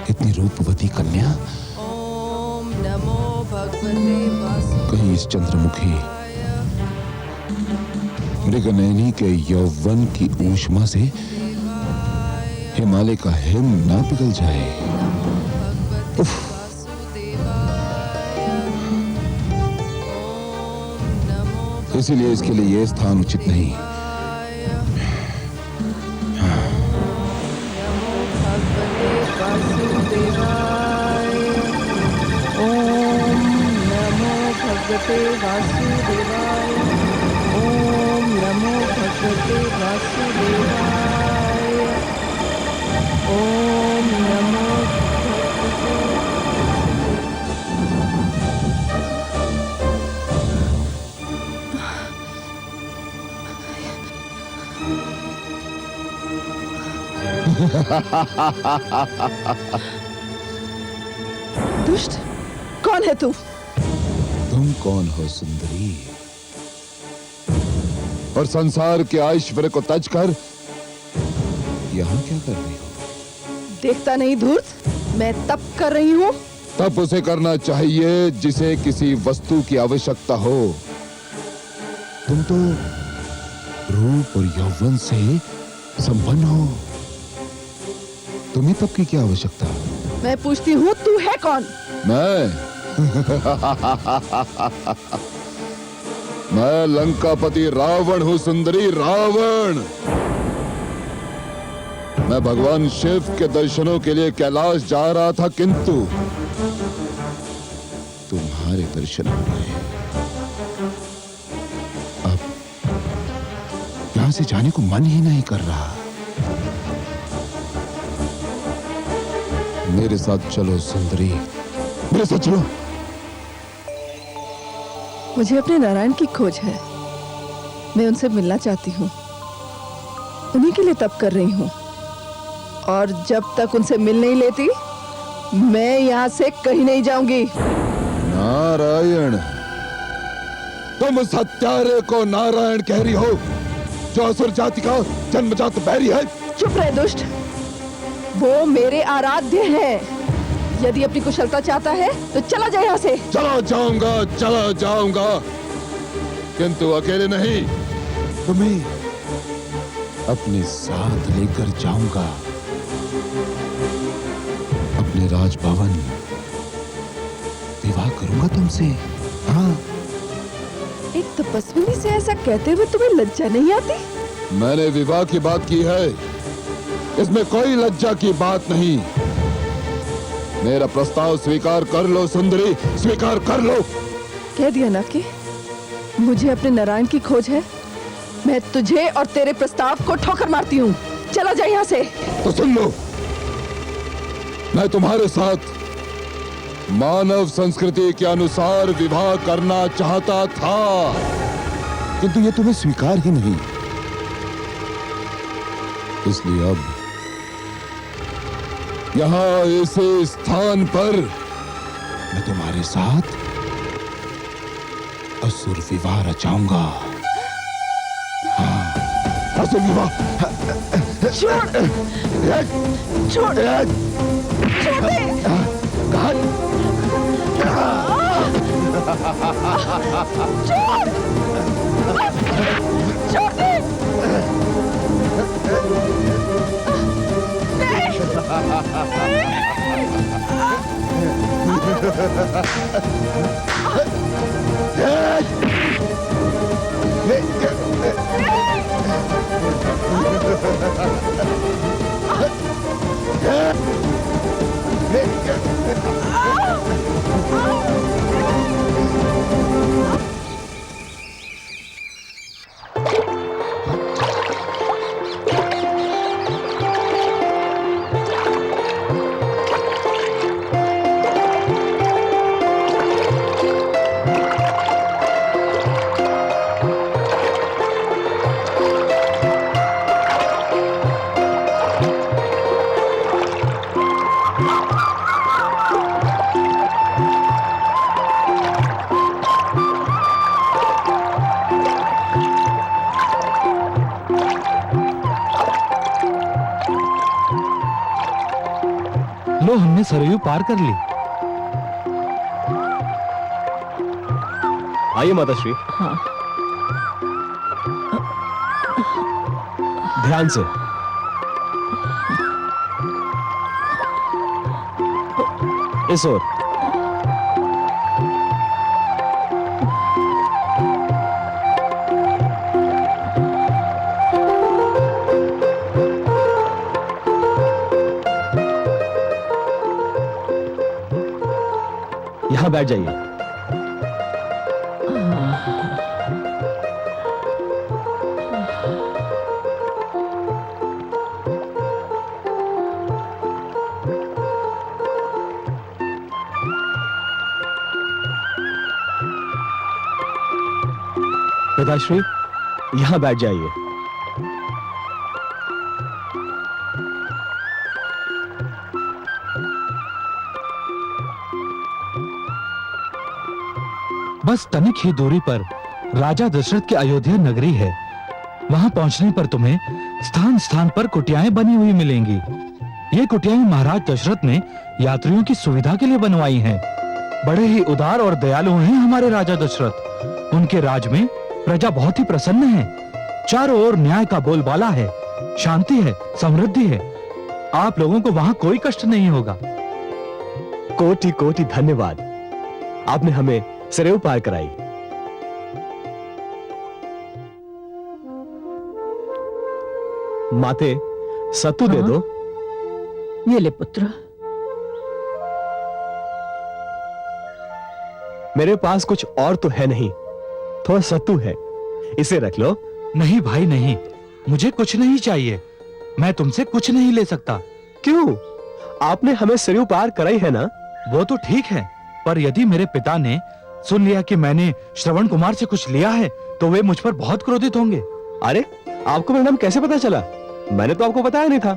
इतनी रूपवती कन्या ओम नमो भगवते वासुदेवाय। कहीं इस चंद्रमुखी मृगनयनी के यौवन की ऊष्मा से हिमालय का हिम ना पिघल जाए। उफ। इसीलिए इसके लिए यह स्थान उचित नहीं। भगवते वासुदेवाय। ओम नमो भगवते वासुदेवाय। ओम नमो दुष्ट, कौन है तू? तुम कौन हो सुंदरी? और संसार के ऐश्वर्य को तज कर यहाँ क्या कर रही हो? देखता नहीं धूर्त, मैं तप कर रही हूँ। तप उसे करना चाहिए जिसे किसी वस्तु की आवश्यकता हो। तुम तो रूप और यौवन से संपन्न हो, तुम्हें तप की क्या आवश्यकता? मैं पूछती हूँ, तू है कौन? मैं मैं लंकापति रावण हूं सुंदरी, रावण। मैं भगवान शिव के दर्शनों के लिए कैलाश जा रहा था, किंतु तुम्हारे दर्शन हो गए। अब यहां से जाने को मन ही नहीं कर रहा। मेरे साथ चलो सुंदरी, मेरे साथ चलो। मुझे अपने नारायण की खोज है, मैं उनसे मिलना चाहती हूँ। उन्हीं के लिए तप कर रही हूँ, और जब तक उनसे मिल नहीं लेती मैं यहाँ से कहीं नहीं जाऊंगी। नारायण? तुम उस हत्यारे को नारायण कह रही हो जो असुर जाति का जन्मजात बैरी है? चुप रहे दुष्ट, वो मेरे आराध्य हैं। यदि अपनी कुशलता चाहता है तो चला जाए यहाँ से। चला जाऊंगा, किंतु अकेले नहीं, तुम्हें अपने साथ लेकर जाऊंगा। अपने राजभवन विवाह करूंगा तुमसे। हाँ। एक तपस्विनी से ऐसा कहते हुए तुम्हें लज्जा नहीं आती? मैंने विवाह की बात की है, इसमें कोई लज्जा की बात नहीं। मेरा प्रस्ताव स्वीकार कर लो सुंदरी, स्वीकार कर लो। कह दिया ना कि मुझे अपने नारायण की खोज है। मैं तुझे और तेरे प्रस्ताव को ठोकर मारती हूँ। चला जा यहाँ से। तो सुन लो, मैं तुम्हारे साथ मानव संस्कृति के अनुसार विवाह करना चाहता था, किंतु ये तुम्हें स्वीकार ही नहीं। इसलिए अब यहाँ इसी स्थान पर मैं तुम्हारे साथ असुर विवाह रचाऊंगा। हाँ, असुर विवाह। छोड़, छोड़, छोड़ दे। छोड़, छोड़ दे। लो हमने सरयू पार कर ली। आइए माताश्री। हाँ। ध्यान से। इस ओर। यहां बैठ जाइए। पिताश्री, यहां बैठ जाइए। बस तनिक ही दूरी पर राजा दशरथ की अयोध्या नगरी है। वहां पहुंचने पर तुम्हें स्थान स्थान पर कुटियाएं बनी हुई मिलेंगी। ये कुटियाएं महाराज दशरथ ने यात्रियों की सुविधा के लिए बनवाई हैं। बड़े ही उदार और दयालु हैं हमारे राजा दशरथ। उनके राज में प्रजा बहुत ही प्रसन्न है। चारों ओर न्याय का बोलबाला है, शांति है, समृद्धि है। आप लोगों को वहां कोई कष्ट नहीं होगा। कोटि कोटि धन्यवाद, आपने हमें सरयू पार कराई। माते, सत्तू दे दो। ये ले पुत्र। मेरे पास कुछ और तो है नहीं, थोड़ा सत्तू है, इसे रख लो। नहीं भाई नहीं, मुझे कुछ नहीं चाहिए। मैं तुमसे कुछ नहीं ले सकता। क्यों? आपने हमें सरयू पार कराई है ना। वो तो ठीक है, पर यदि मेरे पिता ने सुन लिया कि मैंने श्रवण कुमार से कुछ लिया है तो वे मुझ पर बहुत क्रोधित होंगे। अरे, आपको मेरा नाम कैसे पता चला? मैंने तो आपको बताया नहीं था।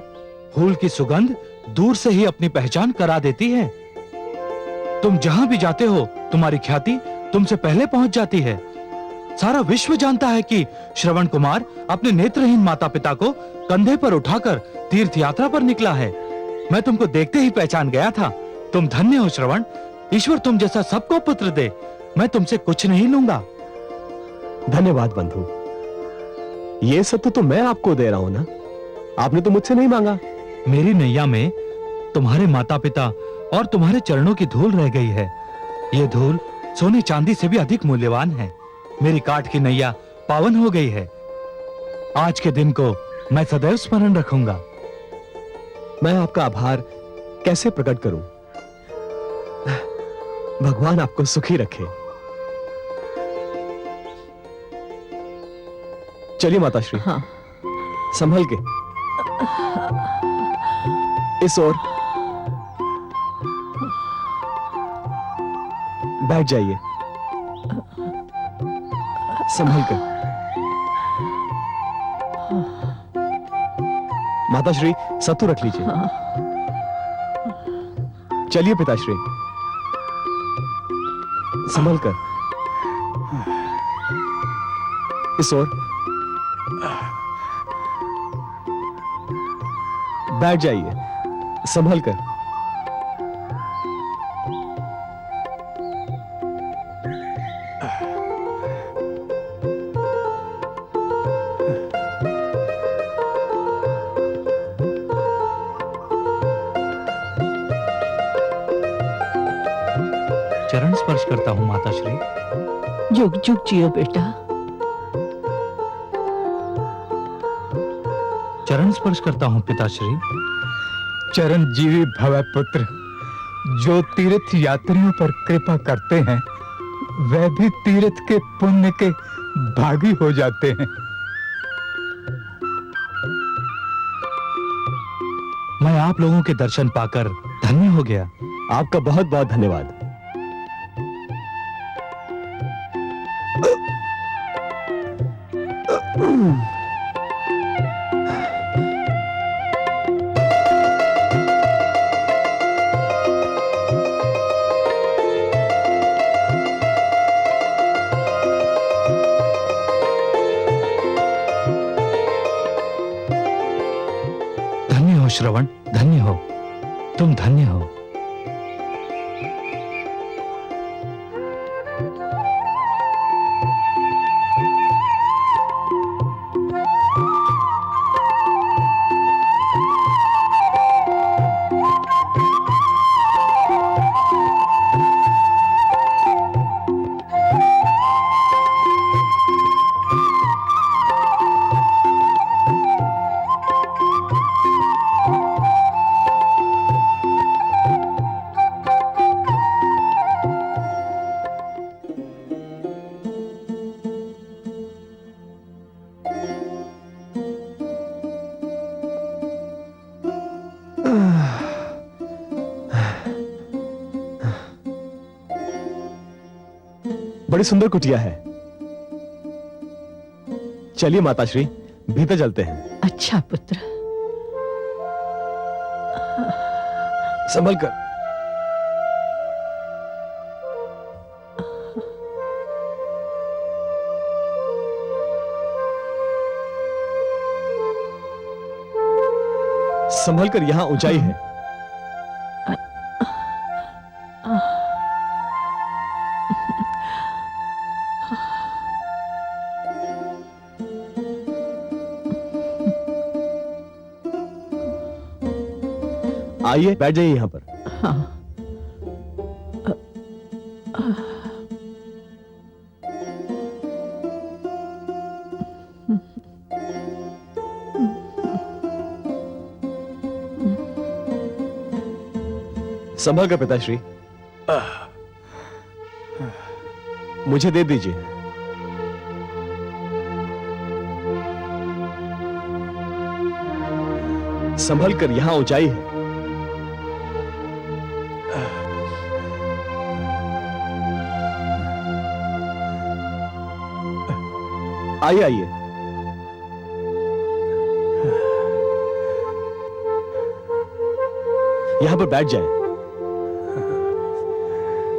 फूल की सुगंध दूर से ही अपनी पहचान करा देती है। तुम जहां भी जाते हो तुम्हारी ख्याति तुमसे पहले पहुंच जाती है। सारा विश्व जानता है कि श्रवण कुमार अपने नेत्रहीन माता पिता को कंधे पर उठाकर तीर्थ यात्रा पर निकला है। मैं तुमको देखते ही पहचान गया था। तुम धन्य हो श्रवण। ईश्वर तुम जैसा सबको पुत्र दे। मैं तुमसे कुछ नहीं लूंगा। धन्यवाद बंधु। ये सत्तू तो मैं आपको दे रहा हूं ना, आपने तो मुझसे नहीं मांगा। मेरी नैया में तुम्हारे माता पिता और तुम्हारे चरणों की धूल रह गई है। ये धूल सोने चांदी से भी अधिक मूल्यवान है। मेरी काठ की नैया पावन हो गई है। आज के दिन को मैं सदैव स्मरण रखूंगा। मैं आपका आभार कैसे प्रकट करूं? भगवान आपको सुखी रखे। चलिए माताश्री। हाँ। संभल के। इस ओर। बैठ जाइए, संभल कर। माताश्री, सत्तू रख लीजिए। चलिए पिताश्री, संभल कर। इस ओर। बैठ जाइए, संभल कर। चरण स्पर्श करता हूं माताश्री। जुग जुग जियो बेटा। चरण स्पर्श करता हूं पिताश्री। चिरंजीवी भव पुत्र। जो तीर्थ यात्रियों पर कृपा करते हैं वह भी तीर्थ के पुण्य के भागी हो जाते हैं। मैं आप लोगों के दर्शन पाकर धन्य हो गया। आपका बहुत बहुत धन्यवाद। धन्य हो श्रवण, धन्य हो। तुम धन्य हो। बड़ी सुंदर कुटिया है। चलिए माताश्री, भीतर चलते हैं। अच्छा पुत्र। संभल कर। संभल कर, यहां ऊंचाई है। आइए, बैठ जाइए यहां पर। हाँ। संभल कर पिताश्री, मुझे दे दीजिए। संभल कर, यहां ऊंचाई है। आइए आइए। यहां पर बैठ जाए।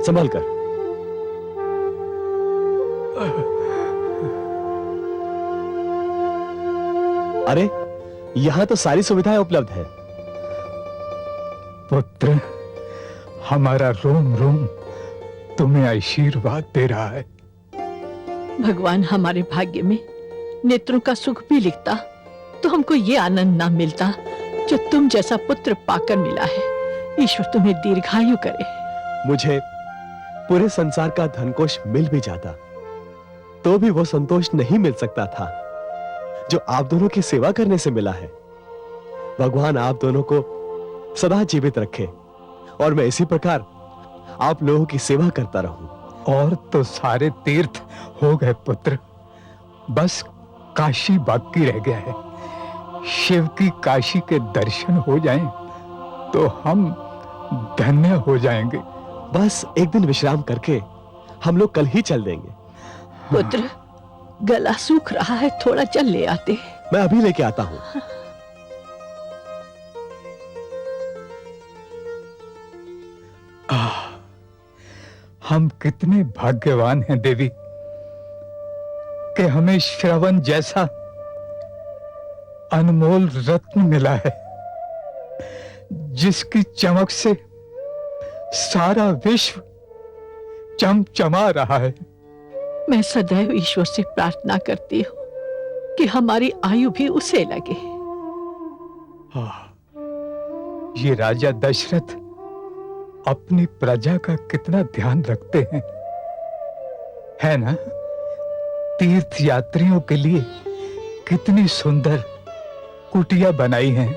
संभल कर। अरे, यहां तो सारी सुविधाएं उपलब्ध है। पुत्र, हमारा रोम रोम तुम्हें आशीर्वाद दे रहा है। भगवान हमारे भाग्य में नेत्रों का सुख भी लिखता तो हमको ये आनंद ना मिलता जो तुम जैसा पुत्र पाकर मिला है। ईश्वर तुम्हें दीर्घायु करे। मुझे पूरे संसार का धनकोष मिल भी जाता तो भी वो संतोष नहीं मिल सकता था जो आप दोनों की सेवा करने से मिला है। भगवान आप दोनों को सदा जीवित रखे और मैं इसी प्रकार आप लोगों की सेवा करता रहूं। और तो सारे तीर्थ हो गए पुत्र, बस काशी बाकी रह गया है। शिव की काशी के दर्शन हो जाएं तो हम धन्य हो जाएंगे। बस एक दिन विश्राम करके हम लोग कल ही चल देंगे। पुत्र, गला सूख रहा है, थोड़ा जल ले आते। मैं अभी लेके आता हूं। हम कितने भाग्यवान हैं देवी कि हमें श्रवण जैसा अनमोल रत्न मिला है, जिसकी चमक से सारा विश्व चमचमा रहा है। मैं सदैव ईश्वर से प्रार्थना करती हूँ कि हमारी आयु भी उसे लगे। ये राजा दशरथ अपनी प्रजा का कितना ध्यान रखते हैं, है ना? तीर्थ यात्रियों के लिए कितनी सुंदर कुटिया बनाई हैं।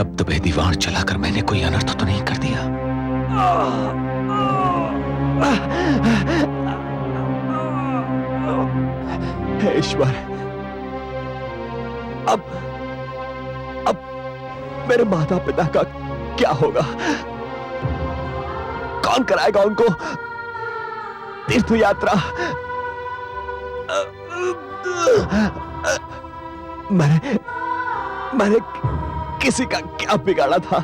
शब्द बेदीवार चलाकर मैंने कोई अनर्थ तो नहीं कर दिया? हे ईश्वर, अब मेरे माता पिता का क्या होगा? कौन कराएगा उनको तीर्थ यात्रा? मैंने किसी का क्या बिगाड़ा था?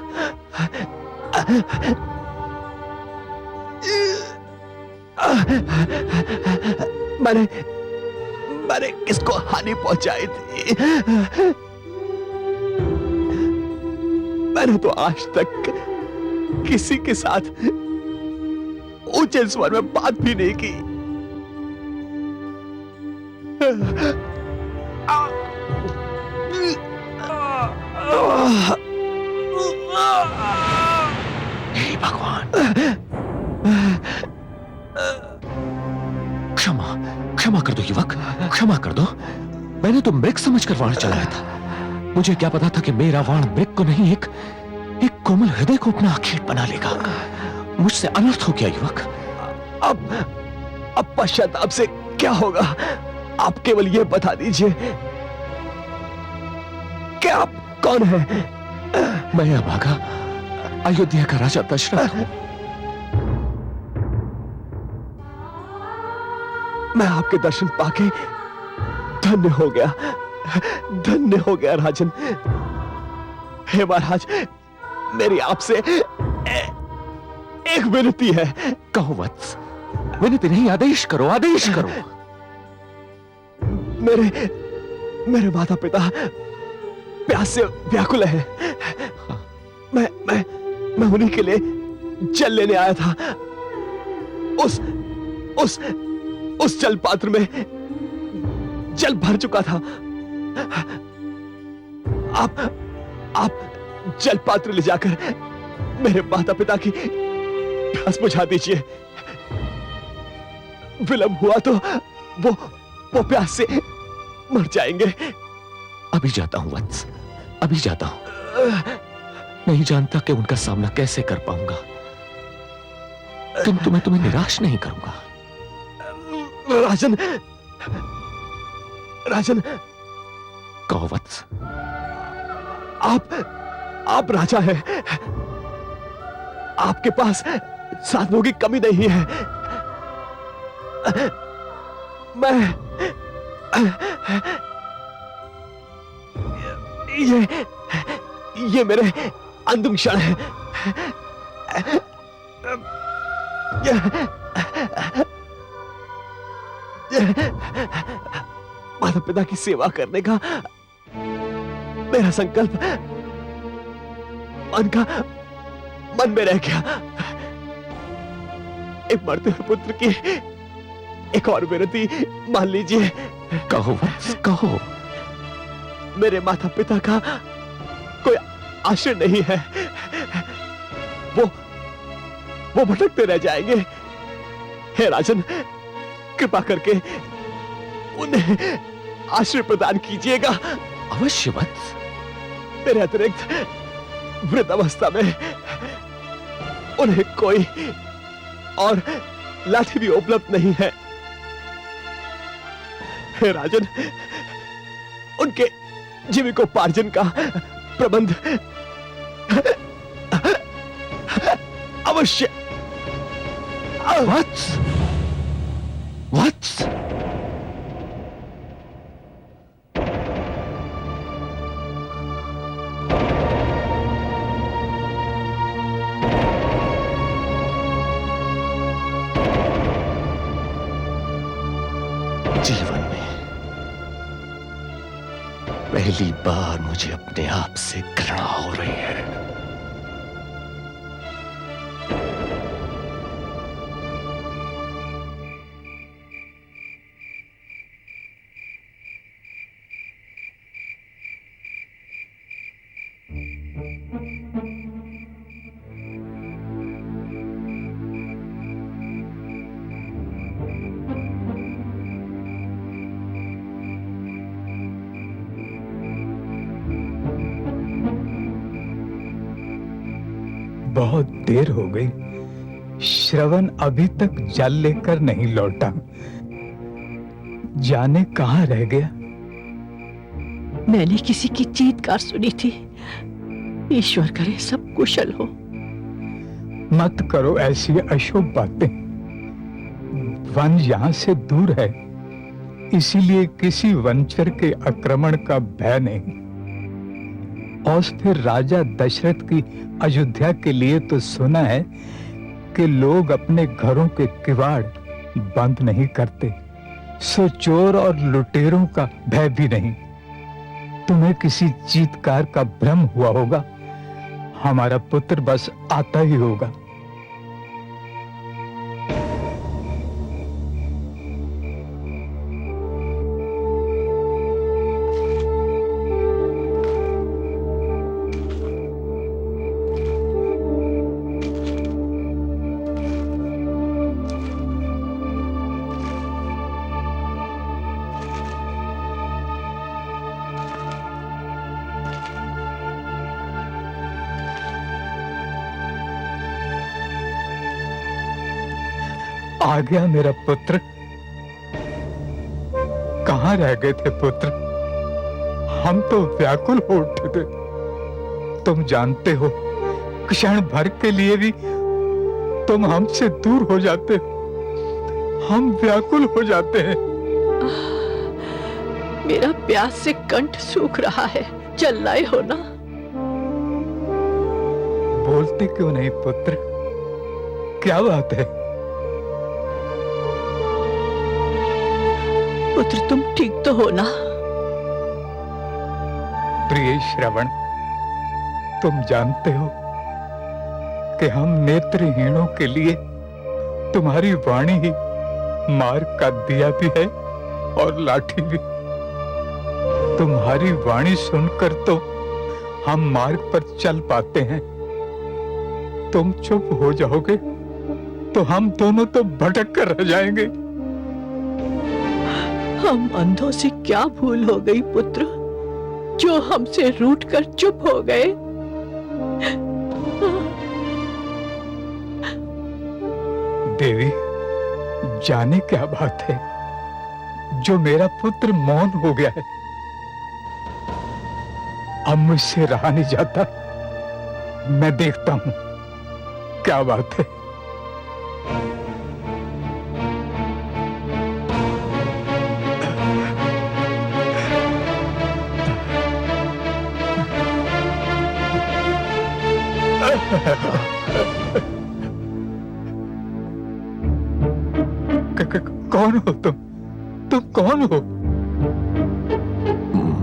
मैंने किसको हानि पहुंचाई थी? मैंने तो आज तक किसी के साथ ऊंचे स्वर में बात भी नहीं की। हे भगवान, क्षमा कर दो युवक, क्षमा कर दो। मैंने तो मृग समझकर वाण चलाया था। मुझे क्या पता था कि मेरा वाण मृग को नहीं, एक कोमल हृदय को अपना आखेट बना लेगा। मुझसे अनर्थ हो गया युवक। अब पश्चाताप से क्या होगा? आप केवल यह बता दीजिए कि आप कौन हैं? मैं अभागा अयोध्या का राजा दशरथ हूं। मैं आपके दर्शन पाके धन्य हो गया राजन। हे महाराज, मेरी आपसे एक विनती है। कहो वत्स, विनती नहीं, आदेश करो, आदेश करो। मेरे माता पिता प्यास से व्याकुल है। मैं उन्हीं के लिए जल लेने आया था। उस जल पात्र में जल भर चुका था। आप जल पात्र ले जाकर मेरे माता पिता की प्यास बुझा दीजिए। विलंब हुआ तो वो प्यास से मर जाएंगे। अभी जाता हूं वत्स, अभी जाता हूं। नहीं जानता कि उनका सामना कैसे कर पाऊंगा, किंतु मैं तुम्हें निराश नहीं करूंगा। राजन, कहो वत्स। आप राजा हैं। आपके पास साधनों की कमी नहीं है। ये मेरे अंतिम क्षण है। माता पिता की सेवा करने का मेरा संकल्प मन में रह गया। एक मरते हुए पुत्र की एक और विनती मान लीजिए। कहो वत्स, कहो। मेरे माता पिता का कोई आश्रय नहीं है। वो भटकते रह जाएंगे। हे राजन, कृपा करके उन्हें आश्रय प्रदान कीजिएगा। अवश्य वत्स। मेरे अतिरिक्त वृद्धावस्था में उन्हें कोई और लाठी भी उपलब्ध नहीं है। हे राजन, उनके जीविकोपार्जन का प्रबंध अवश्य। वत्स, वत्स। जीवन में पहली बार मुझे अपने आप से घृणा हो रही है। बहुत देर हो गई, श्रवण अभी तक जल लेकर नहीं लौटा। जाने कहां रह गया। मैंने किसी की चीत्कार सुनी थी। ईश्वर करे सब कुशल हो। मत करो ऐसी अशुभ बातें। वन यहां से दूर है, इसीलिए किसी वनचर के आक्रमण का भय नहीं। और फिर राजा दशरथ की अयोध्या के लिए तो सुना है कि लोग अपने घरों के किवाड़ बंद नहीं करते, सो चोर और लुटेरों का भय भी नहीं। तुम्हें किसी चीत्कार का भ्रम हुआ होगा। हमारा पुत्र बस आता ही होगा। आ गया मेरा पुत्र। कहां रह गए थे पुत्र? हम तो व्याकुल हो उठे थे। तुम जानते हो, क्षण भर के लिए भी तुम हमसे दूर हो जाते हो। हम व्याकुल हो जाते हैं। मेरा प्यास से कंठ सूख रहा है, चल लाए हो ना। बोलते क्यों नहीं पुत्र? क्या बात है? पुत्र तुम ठीक तो हो ना? प्रिय श्रवण, तुम जानते हो कि हम नेत्रहीनों के लिए तुम्हारी वाणी ही मार्ग का दिया भी है और लाठी भी। तुम्हारी वाणी सुनकर तो हम मार्ग पर चल पाते हैं। तुम चुप हो जाओगे तो हम दोनों तो भटक कर रह जाएंगे। हम अंधों से क्या भूल हो गई पुत्र, जो हमसे रूठ कर चुप हो गए। देवी, जाने क्या बात है जो मेरा पुत्र मौन हो गया है। अब मुझसे रहा नहीं जाता। मैं देखता हूं क्या बात है। कौन हो तुम? तुम कौन हो?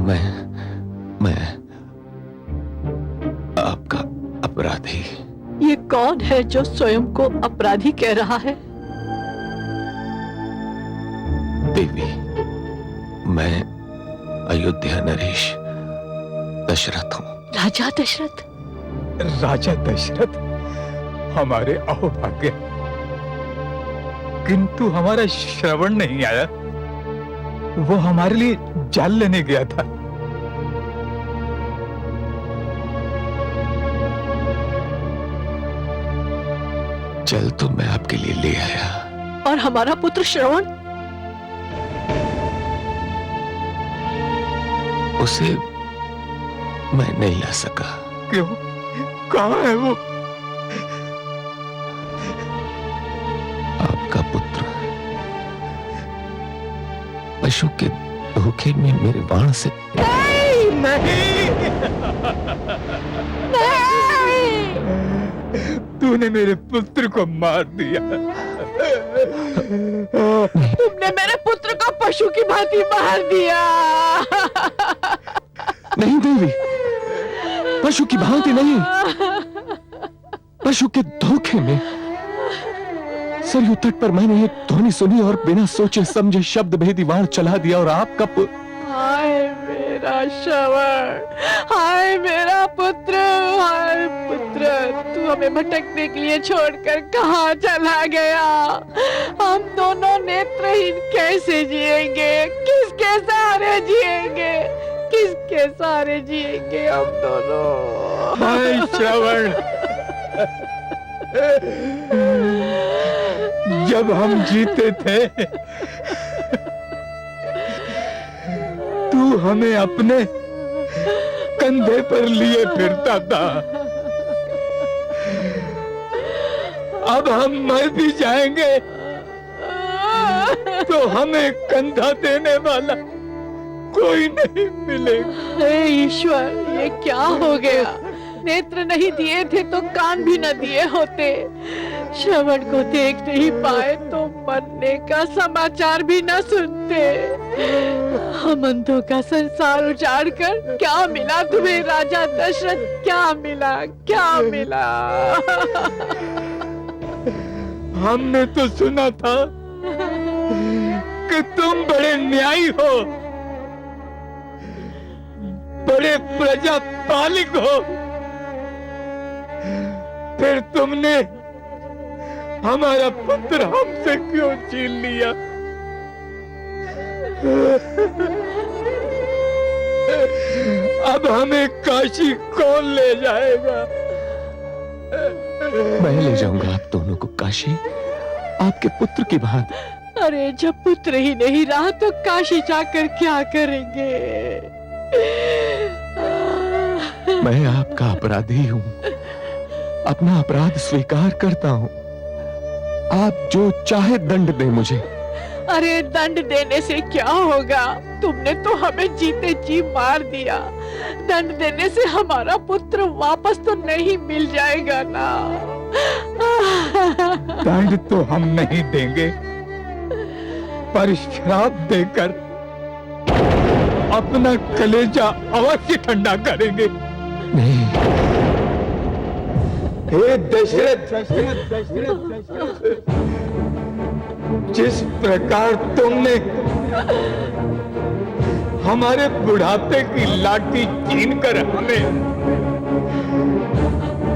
मैं आपका अपराधी। ये कौन है जो स्वयं को अपराधी कह रहा है? देवी, मैं अयोध्या नरेश दशरथ हूं। राजा दशरथ? राजा दशरथ हमारे अहोभाग्य, किंतु हमारा श्रवण नहीं आया। वो हमारे लिए जल लेने गया था। जल तो मैं आपके लिए ले आया। और हमारा पुत्र श्रवण? उसे मैं नहीं ला सका। क्यों? कहां है वो? आपका पुत्र पशु के धोखे में मेरे बाण से। तूने मेरे पुत्र को मार दिया। तुमने मेरे पुत्र को पशु की भांति मार दिया। नहीं देवी, पशु की भांति नहीं, पशु के धोखे में। सरयू तट पर मैंने एक ध्वनि सुनी और बिना सोचे समझे शब्द भेदी वाण चला दिया और आपका हाय मेरा श्रवण, हाय मेरा पुत्र, हाय पुत्र, तू हमें भटकने के लिए छोड़कर कहाँ चला गया? हम दोनों नेत्रहीन कैसे जिएंगे? किसके सहारे जिएंगे? किसके सहारे जिएंगे हम दोनों? हाय श्रवण, जब हम जीते थे तू हमें अपने कंधे पर लिए फिरता था। अब हम मर भी जाएंगे तो हमें कंधा देने वाला कोई नहीं मिलेगा। हे ईश्वर, ये क्या हो गया? नेत्र नहीं दिए थे तो कान भी न दिए होते। श्रवण को देख नहीं पाए तो मरने का समाचार भी न सुनते। हम अंधों का संसार उजाड़ कर क्या मिला तुम्हें राजा दशरथ? क्या मिला, क्या मिला? हमने तो सुना था कि तुम बड़े न्यायी हो, बड़े प्रजापालिक हो, फिर तुमने हमारा पुत्र हमसे क्यों छीन लिया? अब हमें काशी कौन ले जाएगा? मैं ले जाऊंगा आप दोनों को काशी, आपके पुत्र की भांति। अरे जब पुत्र ही नहीं रहा तो काशी जाकर क्या करेंगे? मैं आपका अपराधी हूं, अपना अपराध स्वीकार करता हूं। आप जो चाहे दंड दें मुझे। अरे दंड देने से क्या होगा? तुमने तो हमें जीते जी मार दिया। दंड देने से हमारा पुत्र वापस तो नहीं मिल जाएगा ना। दंड तो हम नहीं देंगे, पर श्राप देकर अपना कलेजा अवश्य ठंडा करेंगे। नहीं, हे दशरथ, जिस प्रकार तुमने हमारे बुढ़ापे की लाठी छीनकर हमें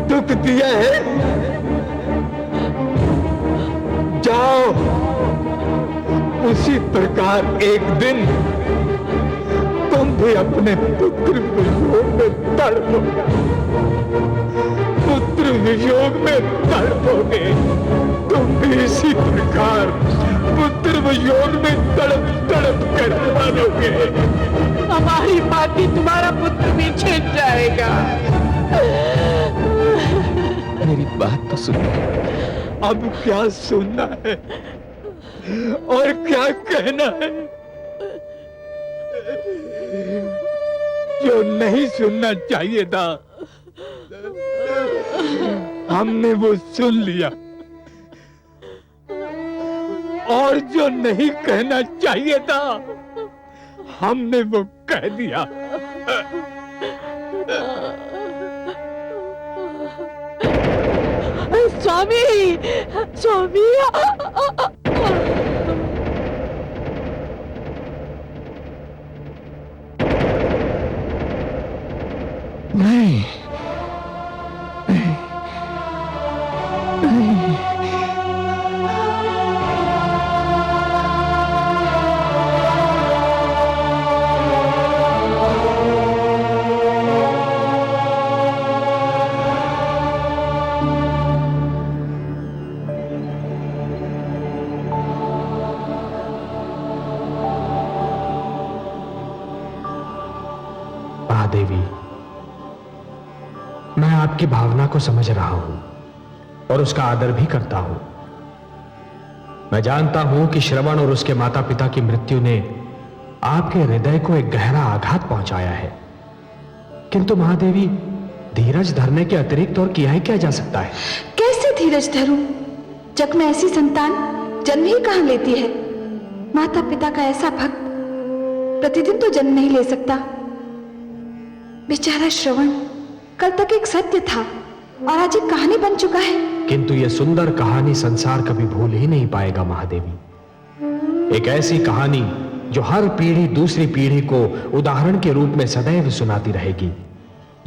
दुख दिया है, जाओ उसी प्रकार एक दिन तुम भी अपने पुत्र वियोग में तड़पोगे, पुत्र वियोग में तड़पोगे। तुम भी इसी प्रकार पुत्र वियोग में तड़प तड़प कर मरोगे। हमारी माटी तुम्हारा पुत्र भी छीन जाएगा। मेरी बात तो सुनो। अब क्या सुनना है और क्या कहना है? जो नहीं सुनना चाहिए था हमने वो सुन लिया, और जो नहीं कहना चाहिए था हमने वो कह दिया। स्वामी, स्वामी, नहीं, नहीं, नहीं। महादेवी, मैं आपकी भावना को समझ रहा हूं और उसका आदर भी करता हूं। मैं जानता हूं कि श्रवण और उसके माता पिता की मृत्यु ने आपके हृदय को एक गहरा आघात पहुंचाया है, किंतु महादेवी, धीरज धरने के अतिरिक्त और किया ही क्या जा सकता है? कैसे धीरज धरूं जग में ऐसी संतान जन्म ही कहां लेती है? माता पिता का ऐसा भक्त प्रतिदिन तो जन्म नहीं ले सकता। बेचारा श्रवण कल तक एक सत्य था और आज एक कहानी बन चुका है। किंतु यह सुंदर कहानी संसार कभी भूल ही नहीं पाएगा महादेवी। एक ऐसी कहानी जो हर पीढ़ी दूसरी पीढ़ी को उदाहरण के रूप में सदैव सुनाती रहेगी,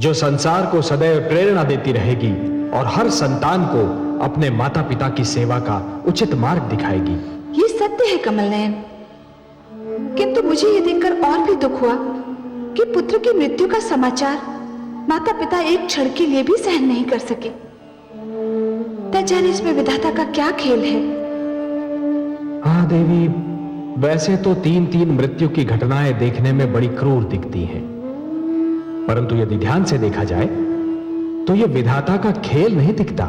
जो संसार को सदैव प्रेरणा देती रहेगी और हर संतान को अपने माता पिता की सेवा का उचित मार्ग दिखाएगी। ये सत्य है कमल नयन, किंतु मुझे ये देखकर और भी दुख हुआ कि पुत्र की मृत्यु का समाचार माता पिता एक क्षण के लिए भी सहन नहीं कर सके। न जाने इसमें विधाता का क्या खेल है। हाँ देवी, वैसे तो 3-3 मृत्यु की घटनाएं देखने में बड़ी क्रूर दिखती हैं, परंतु यदि ध्यान से देखा जाए तो यह विधाता का खेल नहीं दिखता।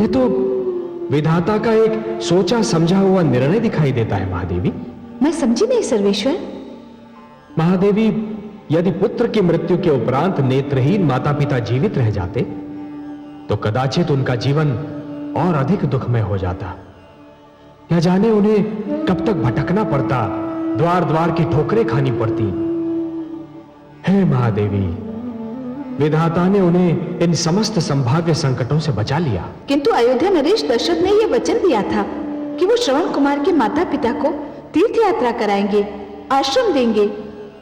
यह तो विधाता का एक सोचा समझा हुआ निर्णय दिखाई देता है महादेवी। मैं समझी नहीं सर्वेश्वर। महादेवी, यदि पुत्र की मृत्यु के उपरांत नेत्रहीन माता पिता जीवित रह जाते तो कदाचित उनका जीवन और अधिक दुखमय हो जाता। न जाने उन्हें कब तक भटकना पड़ता, द्वार द्वार की ठोकरें खानी पड़ती। हे महादेवी, विधाता ने उन्हें इन समस्त संभाव्य संकटों से बचा लिया। किंतु अयोध्या नरेश दशरथ ने यह वचन दिया था कि वो श्रवण कुमार के माता पिता को तीर्थ यात्रा कराएंगे, आश्रम देंगे,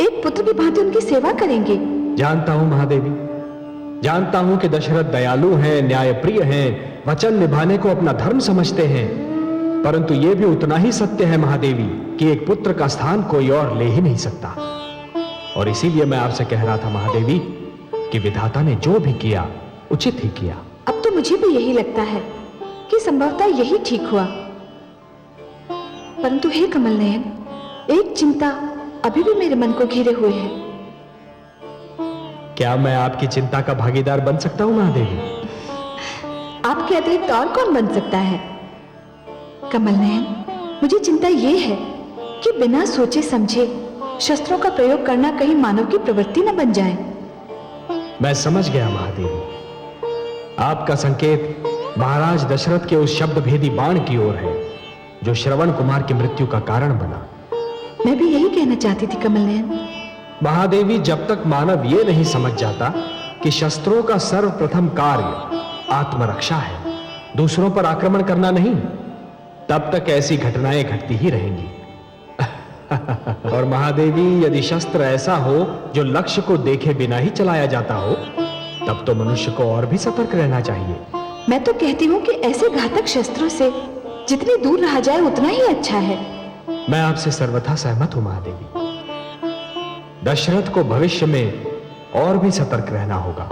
एक पुत्र की भांति उनकी सेवा करेंगे। जानता हूं महादेवी, जानता हूं कि दशरथ दयालु हैं, न्यायप्रिय हैं, वचन निभाने को अपना धर्म समझते हैं, परंतु यह भी उतना ही सत्य है महादेवी कि एक पुत्र का स्थान कोई और ले ही नहीं सकता। और इसीलिए मैं आपसे कह रहा था महादेवी कि विधाता ने जो भी किया उचित ही किया। अब तो मुझे भी यही लगता है कि संभवतः यही ठीक हुआ। परंतु हे कमल नयन, एक चिंता अभी भी मेरे मन को घेरे हुए है। क्या मैं आपकी चिंता का भागीदार बन सकता हूं महादेवी? आपके अतिरिक्त और कौन बन सकता है? कमल नयन, मुझे चिंता यह है कि बिना सोचे समझे शस्त्रों का प्रयोग करना कहीं मानव की प्रवृत्ति न बन जाए। मैं समझ गया महादेवी, आपका संकेत महाराज दशरथ के उस शब्द भेदी बाण की ओर है जो श्रवण कुमार की मृत्यु का कारण बना। मैं भी यही कहना चाहती थी कमल नयन। महादेवी, जब तक मानव यह नहीं समझ जाता कि शस्त्रों का सर्वप्रथम कार्य आत्मरक्षा है, दूसरों पर आक्रमण करना नहीं, तब तक ऐसी घटनाएं घटती ही रहेंगी। और महादेवी, यदि शस्त्र ऐसा हो जो लक्ष्य को देखे बिना ही चलाया जाता हो, तब तो मनुष्य को और भी सतर्क रहना चाहिए। मैं तो कहती हूँ कि ऐसे घातक शस्त्रों से जितनी दूर रहा जाए उतना ही अच्छा है। मैं आपसे सर्वथा सहमत हूं महादेवी। दशरथ को भविष्य में और भी सतर्क रहना होगा।